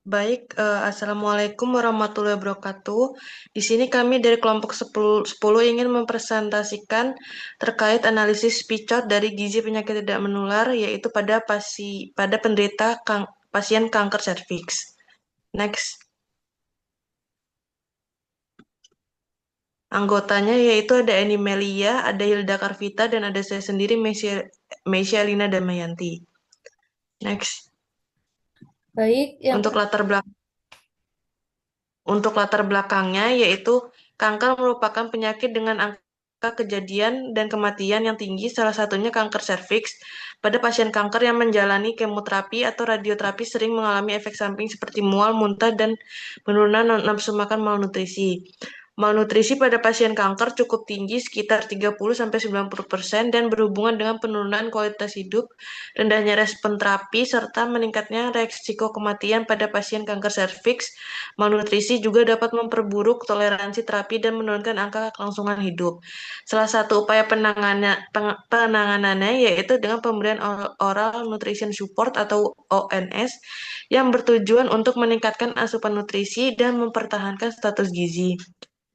Baik, Assalamualaikum warahmatullahi wabarakatuh. Di sini kami dari kelompok 10 ingin mempresentasikan terkait analisis PICOT dari gizi penyakit tidak menular, yaitu pada penderita pasien kanker serviks. Next. Anggotanya yaitu ada Eni Melia, ada Hilda Karvita, dan ada saya sendiri, Meisya Lina Damayanti. Next. Baik, yang Untuk latar belakang Untuk latar belakangnya, yaitu kanker merupakan penyakit dengan angka kejadian dan kematian yang tinggi, salah satunya kanker serviks. Pada pasien kanker yang menjalani kemoterapi atau radioterapi sering mengalami efek samping seperti mual, muntah, dan penurunan nafsu makan malnutrisi. Malnutrisi pada pasien kanker cukup tinggi sekitar 30-90% dan berhubungan dengan penurunan kualitas hidup, rendahnya respon terapi, serta meningkatnya resiko kematian pada pasien kanker serviks. Malnutrisi juga dapat memperburuk toleransi terapi dan menurunkan angka kelangsungan hidup. Salah satu upaya penanganannya yaitu dengan pemberian oral nutrition support atau ONS yang bertujuan untuk meningkatkan asupan nutrisi dan mempertahankan status gizi.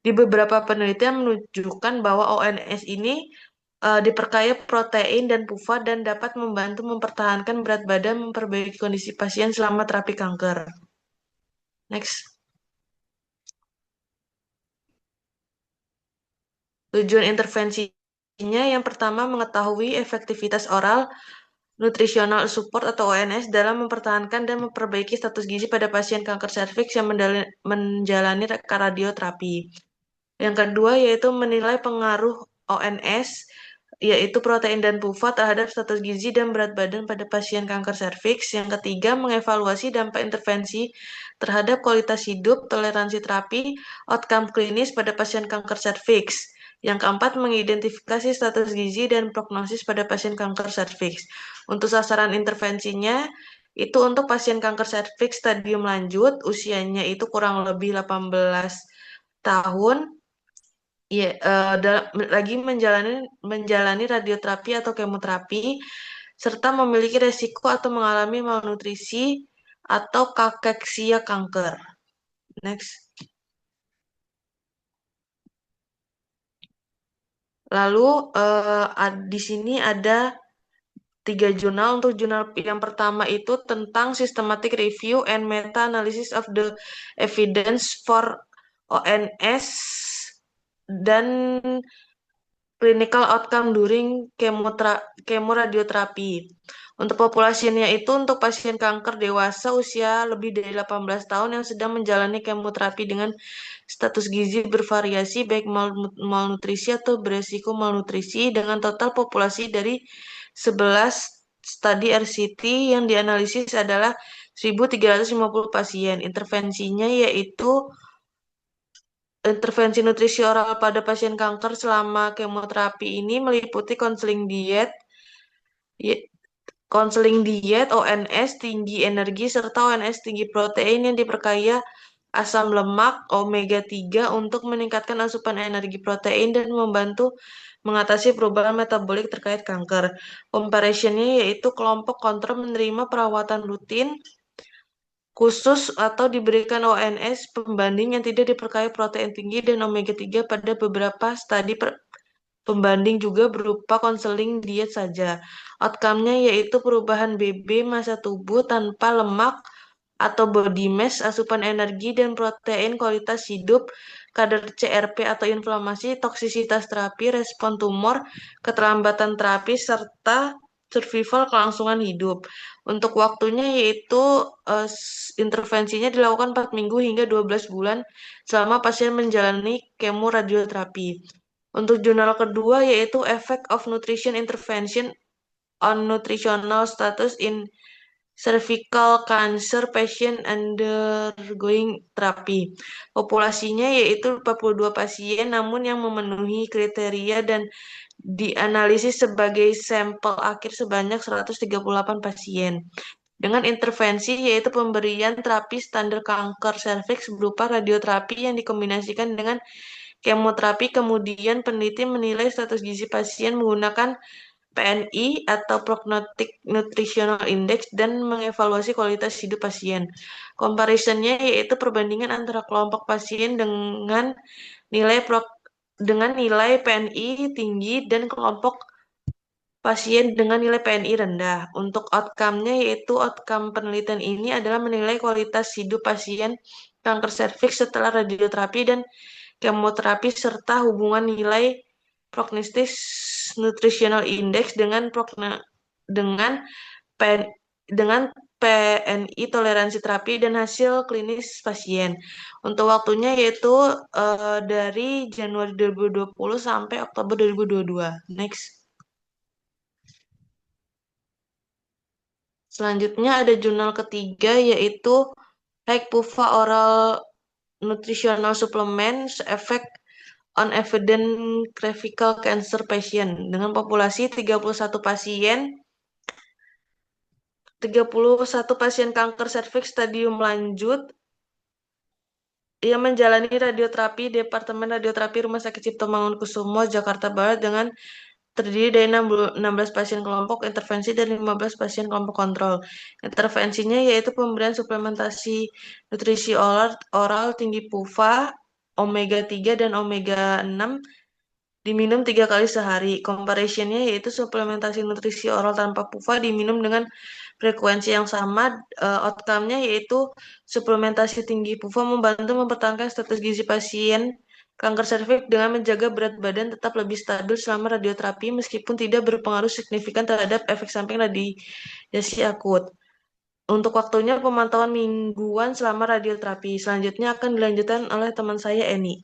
Di beberapa penelitian menunjukkan bahwa ONS ini diperkaya protein dan pufat dan dapat membantu mempertahankan berat badan, memperbaiki kondisi pasien selama terapi kanker. Next. Tujuan intervensinya yang pertama mengetahui efektivitas oral nutritional support atau ONS dalam mempertahankan dan memperbaiki status gizi pada pasien kanker serviks yang menjalani radioterapi. Yang kedua yaitu menilai pengaruh ONS, yaitu protein dan pufat terhadap status gizi dan berat badan pada pasien kanker serviks. Yang ketiga, mengevaluasi dampak intervensi terhadap kualitas hidup, toleransi terapi, outcome klinis pada pasien kanker serviks. Yang keempat, mengidentifikasi status gizi dan prognosis pada pasien kanker serviks. Untuk sasaran intervensinya, itu untuk pasien kanker serviks stadium lanjut, usianya itu kurang lebih 18 tahun, ya, lagi menjalani radioterapi atau kemoterapi, serta memiliki resiko atau mengalami malnutrisi atau kakeksia kanker. Next. Lalu di sini ada 3 jurnal. Untuk jurnal yang pertama itu tentang systematic review and meta-analysis of the evidence for ONS dan clinical outcome during chemoradioterapi. Untuk populasinya itu untuk pasien kanker dewasa usia lebih dari 18 tahun yang sedang menjalani kemoterapi dengan status gizi bervariasi baik malnutrisi atau beresiko malnutrisi dengan total populasi dari 11 studi RCT yang dianalisis adalah 1.350 pasien. Intervensinya yaitu intervensi nutrisi oral pada pasien kanker selama kemoterapi ini meliputi ye- konseling diet, ONS tinggi energi, serta ONS tinggi protein yang diperkaya asam lemak omega 3 untuk meningkatkan asupan energi protein dan membantu mengatasi perubahan metabolik terkait kanker. Comparison-nya yaitu kelompok kontrol menerima perawatan rutin khusus atau diberikan ONS pembanding yang tidak diperkaya protein tinggi dan omega 3 pada beberapa studi pembanding juga berupa konseling diet saja. Outcome-nya yaitu perubahan BB massa tubuh tanpa lemak atau body mass, asupan energi dan protein, kualitas hidup, kadar CRP atau inflamasi, toksisitas terapi, respon tumor, keterlambatan terapi, serta survival kelangsungan hidup. Untuk waktunya yaitu intervensinya dilakukan 4 minggu hingga 12 bulan selama pasien menjalani kemoradioterapi. Untuk jurnal kedua yaitu Effect of Nutrition Intervention on Nutritional Status in Cervical Cancer Patient Undergoing Therapy. Populasinya yaitu 42 pasien namun yang memenuhi kriteria dan dianalisis sebagai sampel akhir sebanyak 138 pasien. Dengan intervensi yaitu pemberian terapi standar kanker serviks berupa radioterapi yang dikombinasikan dengan kemoterapi, kemudian peneliti menilai status gizi pasien menggunakan PNI atau Prognostic Nutritional Index dan mengevaluasi kualitas hidup pasien. Comparisonnya yaitu perbandingan antara kelompok pasien nilai prog dengan nilai PNI tinggi dan kelompok pasien dengan nilai PNI rendah. Untuk outcome-nya yaitu outcome penelitian ini adalah menilai kualitas hidup pasien kanker serviks setelah radioterapi dan kemoterapi serta hubungan nilai prognostis nutritional index dengan PN, dengan PNI toleransi terapi dan hasil klinis pasien. Untuk waktunya yaitu dari Januari 2020 sampai Oktober 2022. Next. Selanjutnya ada jurnal ketiga yaitu HEC-PUFA Oral Nutritional Supplements Effect on Evident Cervical Cancer Patient dengan populasi 31 pasien kanker serviks stadium lanjut yang menjalani radioterapi Departemen Radioterapi Rumah Sakit Cipto Mangunkusumo Jakarta Barat dengan terdiri dari 16 pasien kelompok intervensi dan 15 pasien kelompok kontrol. Intervensinya yaitu pemberian suplementasi nutrisi oral tinggi PUFA, omega 3 dan omega 6 diminum 3 kali sehari. Comparisonnya yaitu suplementasi nutrisi oral tanpa PUFA diminum dengan frekuensi yang sama. Outcome-nya yaitu suplementasi tinggi PUFA membantu mempertahankan status gizi pasien kanker serviks dengan menjaga berat badan tetap lebih stabil selama radioterapi meskipun tidak berpengaruh signifikan terhadap efek samping radiasi akut. Untuk waktunya pemantauan mingguan selama radioterapi. Selanjutnya akan dilanjutkan oleh teman saya Eni.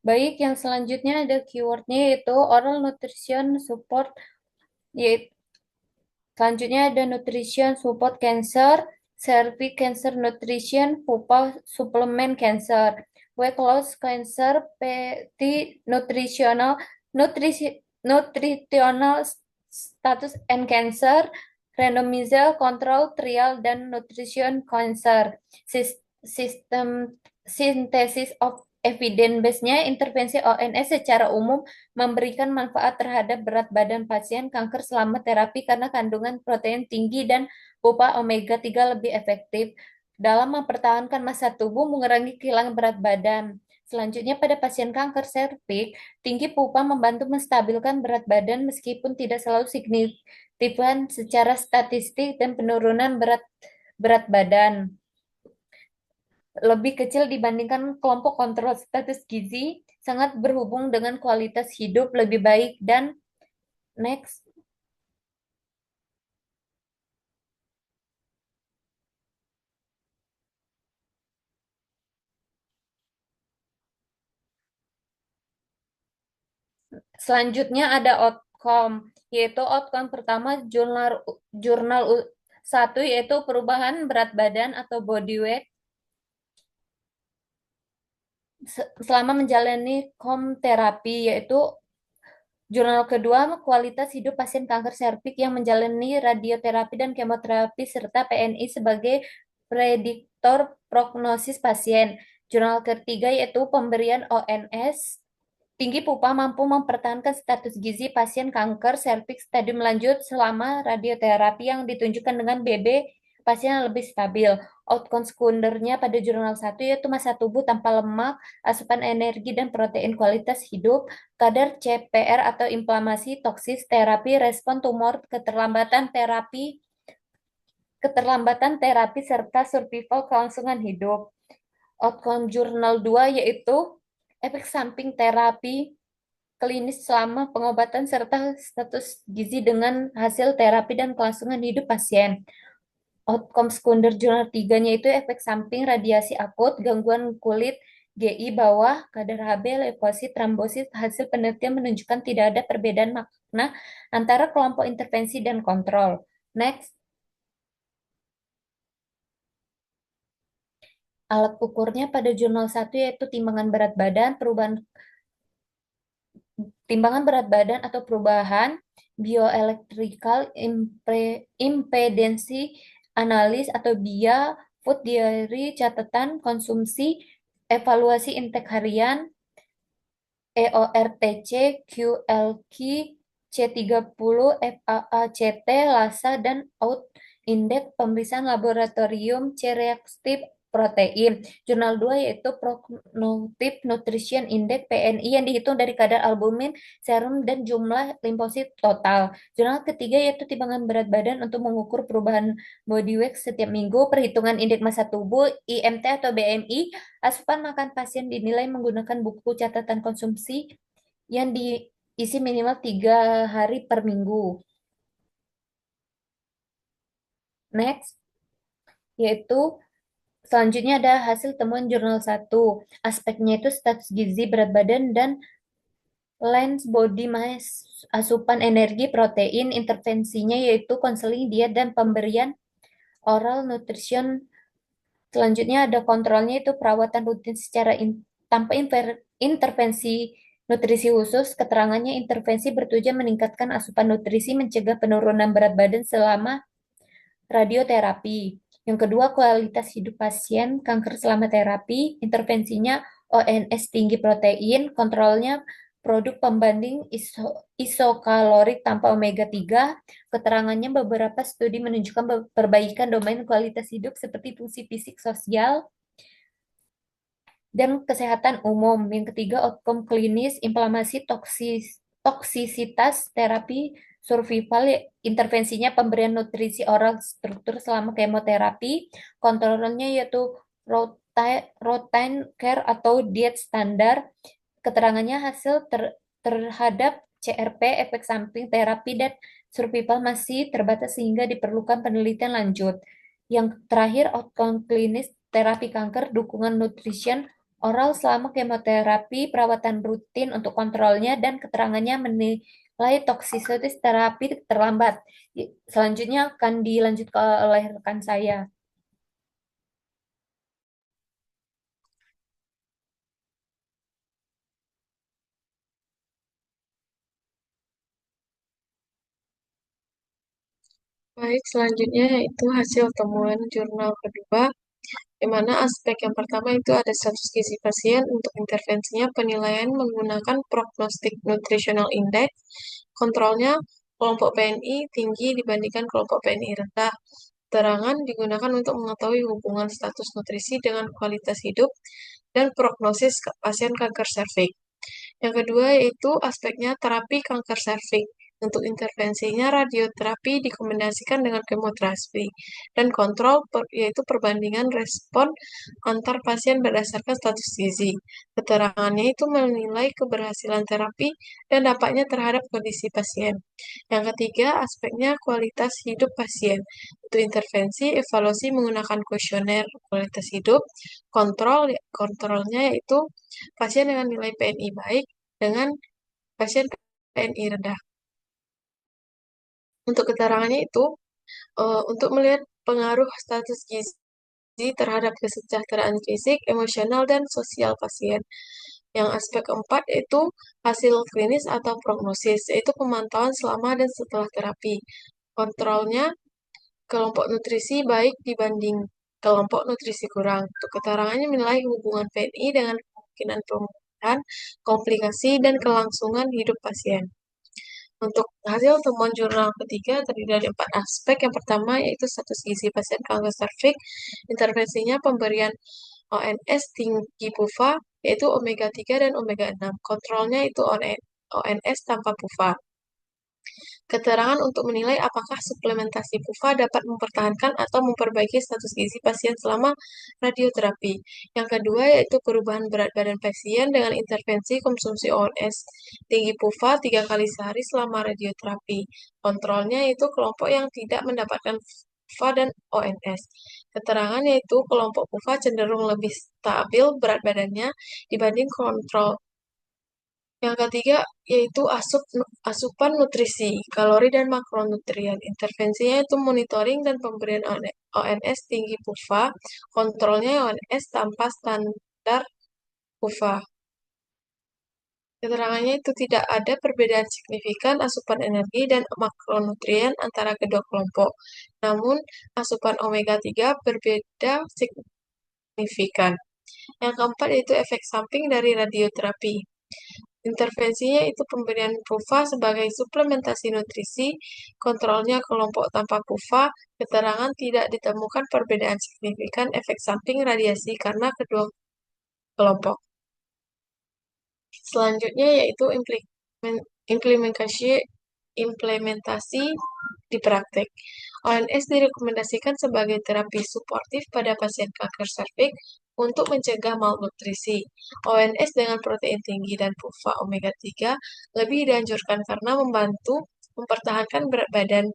Baik, yang selanjutnya ada keywordnya yaitu oral nutrition support, yaitu selanjutnya ada nutrition support cancer, cervix cancer nutrition, pupa supplement cancer, weight loss cancer, PT nutritional, nutritional status and cancer, randomized control trial dan nutrition cancer. Sistem sintesis of evidence base-nya intervensi ONS secara umum memberikan manfaat terhadap berat badan pasien kanker selama terapi karena kandungan protein tinggi dan pupa omega 3 lebih efektif dalam mempertahankan massa tubuh mengurangi kehilangan berat badan. Selanjutnya pada pasien kanker serviks, tinggi pupa membantu menstabilkan berat badan meskipun tidak selalu signifikan secara statistik dan penurunan berat badan lebih kecil dibandingkan kelompok kontrol status gizi sangat berhubung dengan kualitas hidup lebih baik dan next. Selanjutnya ada outcome, yaitu outcome pertama jurnal jurnal 1 yaitu perubahan berat badan atau body weight selama menjalani terapi, yaitu jurnal kedua kualitas hidup pasien kanker serviks yang menjalani radioterapi dan kemoterapi serta PNI sebagai prediktor prognosis pasien. Jurnal ketiga yaitu pemberian ONS tinggi pupa mampu mempertahankan status gizi pasien kanker serviks stadium lanjut selama radioterapi yang ditunjukkan dengan BB pasien yang lebih stabil. Outcome sekundernya pada jurnal 1 yaitu massa tubuh tanpa lemak, asupan energi dan protein kualitas hidup, kadar CPR atau inflamasi toksis, terapi, respon tumor, keterlambatan terapi serta survival kelangsungan hidup. Outcome jurnal 2 yaitu efek samping terapi klinis selama pengobatan serta status gizi dengan hasil terapi dan kelangsungan hidup pasien. Outcome sekunder jurnal 3-nya itu efek samping radiasi akut, gangguan kulit, GI bawah, kadar Hb, leukosit, trombosit, hasil penelitian menunjukkan tidak ada perbedaan makna antara kelompok intervensi dan kontrol. Next, alat ukurnya pada jurnal satu yaitu timbangan berat badan, timbangan berat badan atau perubahan bioelectrical impedensi analis atau BIA, food diary, catatan konsumsi, evaluasi intake harian, EORTC, QLQ, C30, FAACT, LASA, dan OUT Index pemeriksaan laboratorium C-reaktif protein. Jurnal 2 yaitu Prognostic Nutrition Index PNI yang dihitung dari kadar albumin, serum, dan jumlah limfosit total. Jurnal ketiga yaitu timbangan berat badan untuk mengukur perubahan body weight setiap minggu, perhitungan indeks massa tubuh, IMT atau BMI. Asupan makan pasien dinilai menggunakan buku catatan konsumsi yang diisi minimal 3 hari per minggu. Next, yaitu selanjutnya ada hasil temuan jurnal satu. Aspeknya itu status gizi, berat badan, dan lens body mass, asupan energi, protein, intervensinya yaitu konseling, diet, dan pemberian oral nutrition. Selanjutnya ada kontrolnya itu perawatan rutin secara tanpa intervensi nutrisi khusus. Keterangannya intervensi bertujuan meningkatkan asupan nutrisi, mencegah penurunan berat badan selama radioterapi. Yang kedua, kualitas hidup pasien kanker selama terapi. Intervensinya ONS tinggi protein, kontrolnya produk pembanding isokalorik tanpa omega 3. Keterangannya beberapa studi menunjukkan perbaikan domain kualitas hidup seperti fungsi fisik, sosial, dan kesehatan umum. Yang ketiga, outcome klinis, inflamasi, toksisitas, terapi, survival, intervensinya pemberian nutrisi oral struktur selama kemoterapi, kontrolnya yaitu routine care atau diet standar, keterangannya hasil terhadap CRP, efek samping terapi, dan survival masih terbatas sehingga diperlukan penelitian lanjut. Yang terakhir, outcome klinis terapi kanker, dukungan nutrition oral selama kemoterapi, perawatan rutin untuk kontrolnya, dan keterangannya menilai toksisitas terapi terlambat. Selanjutnya akan dilanjutkan oleh rekan saya. Baik, selanjutnya yaitu hasil temuan jurnal kedua, di mana aspek yang pertama itu ada status gizi pasien untuk intervensinya penilaian menggunakan Prognostic Nutritional Index, kontrolnya kelompok PNI tinggi dibandingkan kelompok PNI rendah. Keterangan digunakan untuk mengetahui hubungan status nutrisi dengan kualitas hidup dan prognosis pasien kanker serviks. Yang kedua yaitu aspeknya terapi kanker serviks. Untuk intervensinya radioterapi dikombinasikan dengan kemoterapi dan kontrol yaitu perbandingan respon antar pasien berdasarkan status gizi. Keterangannya itu menilai keberhasilan terapi dan dampaknya terhadap kondisi pasien. Yang ketiga, aspeknya kualitas hidup pasien. Untuk intervensi, evaluasi menggunakan kuesioner kualitas hidup, kontrolnya yaitu pasien dengan nilai PNI baik dengan pasien PNI rendah. Untuk keterangannya itu, untuk melihat pengaruh status gizi terhadap kesejahteraan fisik, emosional, dan sosial pasien. Yang aspek keempat yaitu hasil klinis atau prognosis, yaitu pemantauan selama dan setelah terapi. Kontrolnya kelompok nutrisi baik dibanding kelompok nutrisi kurang. Untuk keterangannya menilai hubungan PNI dengan kemungkinan pemudahan, komplikasi, dan kelangsungan hidup pasien. Untuk hasil temuan jurnal ketiga terdiri dari 4 aspek. Yang pertama yaitu status gizi pasien kanker serviks. Intervensinya pemberian ONS tinggi PUFA yaitu omega 3 dan omega 6. Kontrolnya itu ONS tanpa PUFA. Keterangan untuk menilai apakah suplementasi PUFA dapat mempertahankan atau memperbaiki status gizi pasien selama radioterapi. Yang kedua yaitu perubahan berat badan pasien dengan intervensi konsumsi ONS tinggi PUFA 3 kali sehari selama radioterapi. Kontrolnya itu kelompok yang tidak mendapatkan PUFA dan ONS. Keterangan yaitu kelompok PUFA cenderung lebih stabil berat badannya dibanding kontrol. Yang ketiga yaitu asupan nutrisi, kalori dan makronutrien. Intervensinya itu monitoring dan pemberian ONS tinggi PUFA, kontrolnya ONS tanpa standar PUFA. Keterangannya itu tidak ada perbedaan signifikan asupan energi dan makronutrien antara kedua kelompok. Namun, asupan omega 3 berbeda signifikan. Yang keempat yaitu efek samping dari radioterapi. Intervensinya itu pemberian PUFA sebagai suplementasi nutrisi, kontrolnya kelompok tanpa PUFA, keterangan tidak ditemukan perbedaan signifikan efek samping radiasi karena kedua kelompok. Selanjutnya yaitu implementasi implementasi di praktek. ONS direkomendasikan sebagai terapi suportif pada pasien kanker serviks untuk mencegah malnutrisi. ONS dengan protein tinggi dan PUFA omega 3 lebih dianjurkan karena membantu mempertahankan berat badan.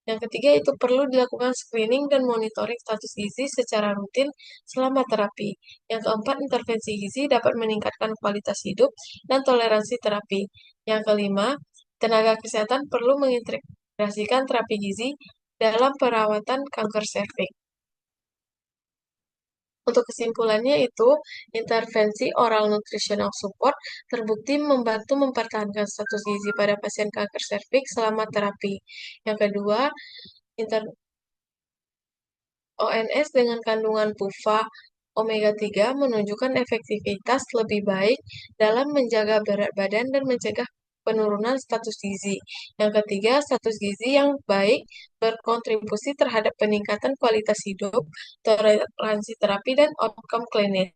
Yang ketiga itu perlu dilakukan screening dan monitoring status gizi secara rutin selama terapi. Yang keempat, intervensi gizi dapat meningkatkan kualitas hidup dan toleransi terapi. Yang kelima, tenaga kesehatan perlu mengintegrasikan terapi gizi dalam perawatan kanker serviks. Untuk kesimpulannya itu, intervensi oral nutritional support terbukti membantu mempertahankan status gizi pada pasien kanker serviks selama terapi. Yang kedua, ONS dengan kandungan PUFA omega 3 menunjukkan efektivitas lebih baik dalam menjaga berat badan dan mencegah penurunan status gizi. Yang ketiga, status gizi yang baik berkontribusi terhadap peningkatan kualitas hidup, toleransi terapi, dan outcome klinis.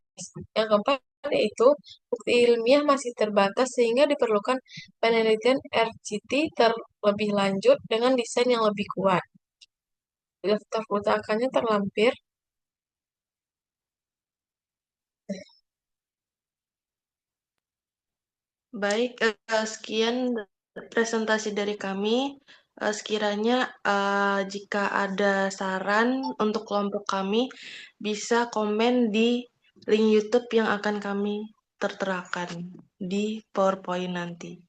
Yang keempat, yaitu bukti ilmiah masih terbatas sehingga diperlukan penelitian RCT terlebih lanjut dengan desain yang lebih kuat. Daftar putakannya terlampir. Baik, sekian presentasi dari kami. Sekiranya jika ada saran untuk kelompok kami, bisa komen di link YouTube yang akan kami terterakan di PowerPoint nanti.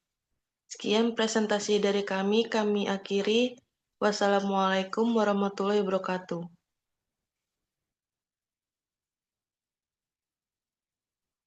Sekian presentasi dari kami akhiri. Wassalamualaikum warahmatullahi wabarakatuh.